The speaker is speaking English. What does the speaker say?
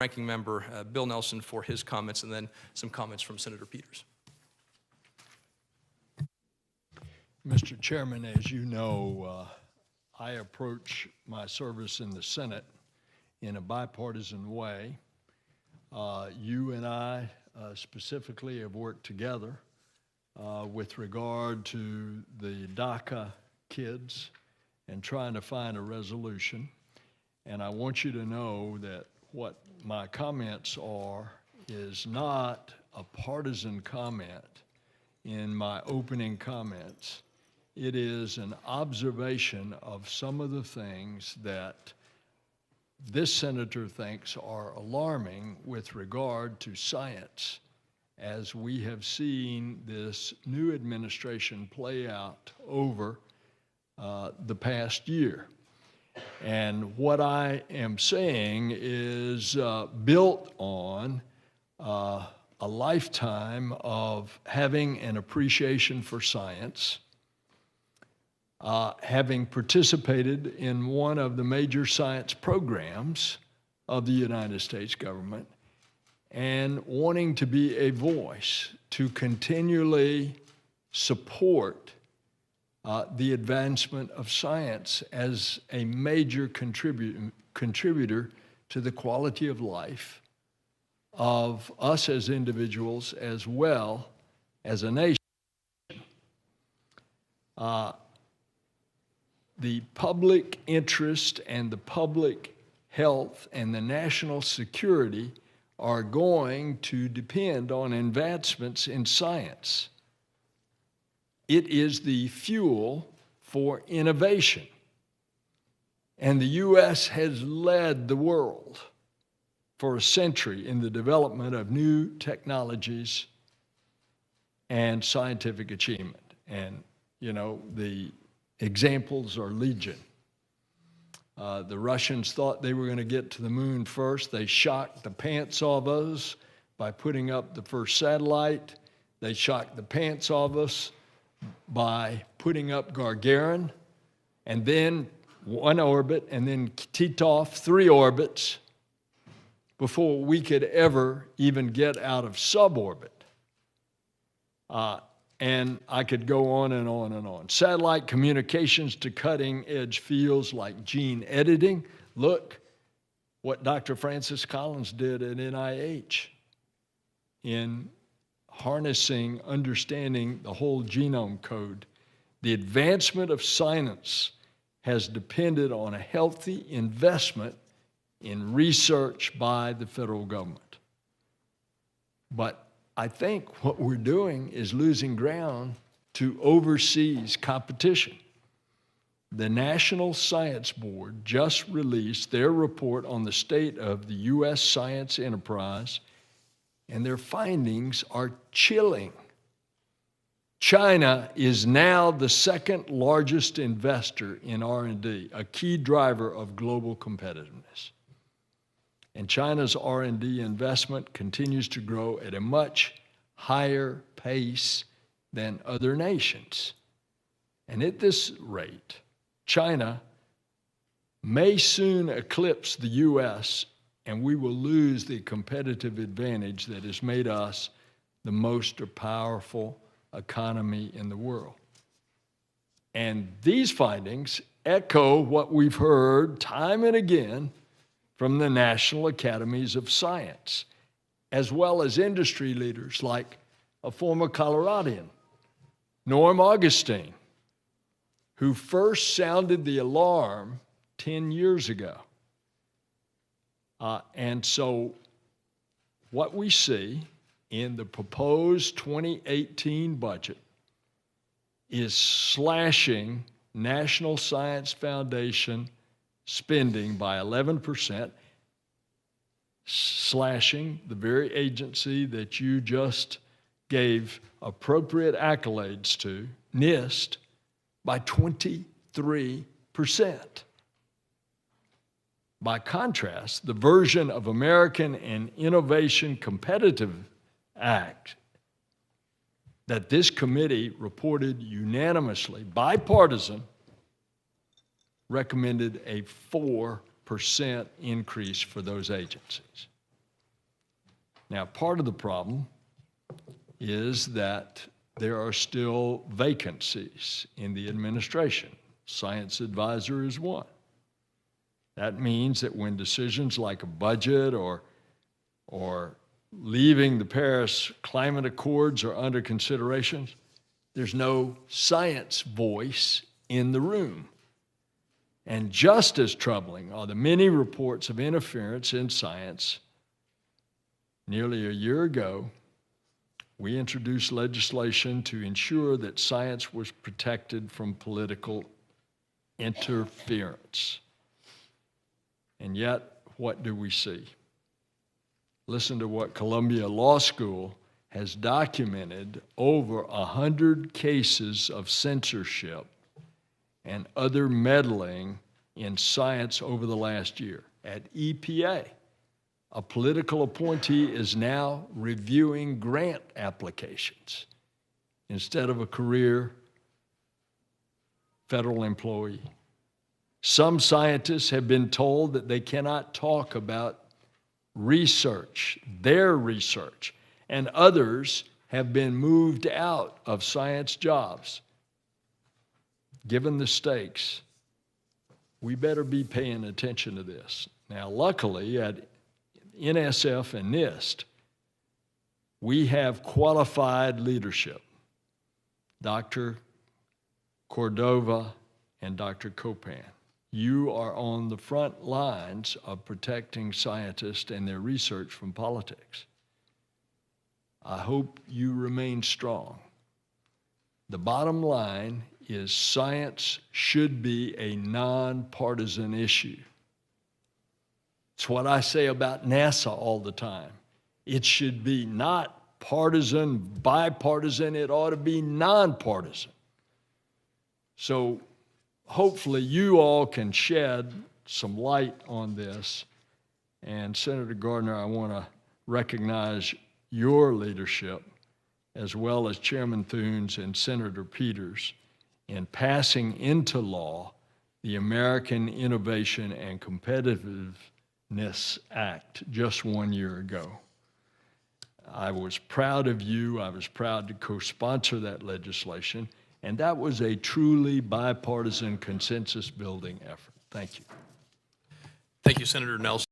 Ranking Member Bill Nelson for his comments, and then some comments from Senator Peters. Mr. Chairman, as you know, I approach my service in the Senate in a bipartisan way. You and I specifically have worked together with regard to the DACA kids and trying to find a resolution. And I want you to know that what my comments are is not a partisan comment in my opening comments. It is an observation of some of the things that this senator thinks are alarming with regard to science, as we have seen this new administration play out over the past year. And what I am saying is built on a lifetime of having an appreciation for science, having participated in one of the major science programs of the United States government, and wanting to be a voice to continually support the advancement of science as a major contributor to the quality of life of us as individuals as well as a nation. The public interest and the public health and the national security are going to depend on advancements in science. It is the fuel for innovation. And the U.S. has led the world for a century in the development of new technologies and scientific achievement. And, you know, the examples are legion. The Russians thought they were going to get to the moon first. They shocked the pants off us by putting up the first satellite. They shocked the pants off us by putting up Gagarin, and then one orbit, and then Titov, 3 orbits, before we could ever even get out of suborbit. And I could go on and on and on. Satellite communications to cutting-edge fields like gene editing. Look what Dr. Francis Collins did at NIH in harnessing, understanding the whole genome code. The advancement of science has depended on a healthy investment in research by the federal government. But I think what we're doing is losing ground to overseas competition. The National Science Board just released their report on the state of the U.S. science enterprise, and their findings are chilling. China is now the second largest investor in R&D, a key driver of global competitiveness. And China's R&D investment continues to grow at a much higher pace than other nations. And at this rate, China may soon eclipse the U.S., and we will lose the competitive advantage that has made us the most powerful economy in the world. And these findings echo what we've heard time and again from the National Academies of Science, as well as industry leaders like a former Coloradian, Norm Augustine, who first sounded the alarm 10 years ago. And so what we see in the proposed 2018 budget is slashing National Science Foundation spending by 11%, slashing the very agency that you just gave appropriate accolades to, NIST, by 23%. By contrast, the version of American and Innovation Competitive Act that this committee reported unanimously, bipartisan, recommended a 4% increase for those agencies. Now, part of the problem is that there are still vacancies in the administration. Science advisor is one. That means that when decisions like a budget or leaving the Paris Climate Accords are under consideration, there's no science voice in the room. And just as troubling are the many reports of interference in science. Nearly a year ago, we introduced legislation to ensure that science was protected from political interference. And yet, what do we see? Listen to what Columbia Law School has documented: over 100 cases of censorship and other meddling in science over the last year. At EPA, a political appointee is now reviewing grant applications instead of a career federal employee. Some scientists have been told that they cannot talk about research, their research, and others have been moved out of science jobs. Given the stakes, we better be paying attention to this. Now, luckily, at NSF and NIST, we have qualified leadership. Dr. Cordova and Dr. Copan, you are on the front lines of protecting scientists and their research from politics. I hope you remain strong. The bottom line is science should be a nonpartisan issue. It's what I say about NASA all the time. It should be not partisan, bipartisan, it ought to be nonpartisan. So hopefully you all can shed some light on this. And Senator Gardner, I want to recognize your leadership, as well as Chairman Thunes and Senator Peters, in passing into law the American Innovation and Competitiveness Act just 1 year ago. I was proud of you. I was proud to co-sponsor that legislation, and that was a truly bipartisan consensus-building effort. Thank you. Thank you, Senator Nelson.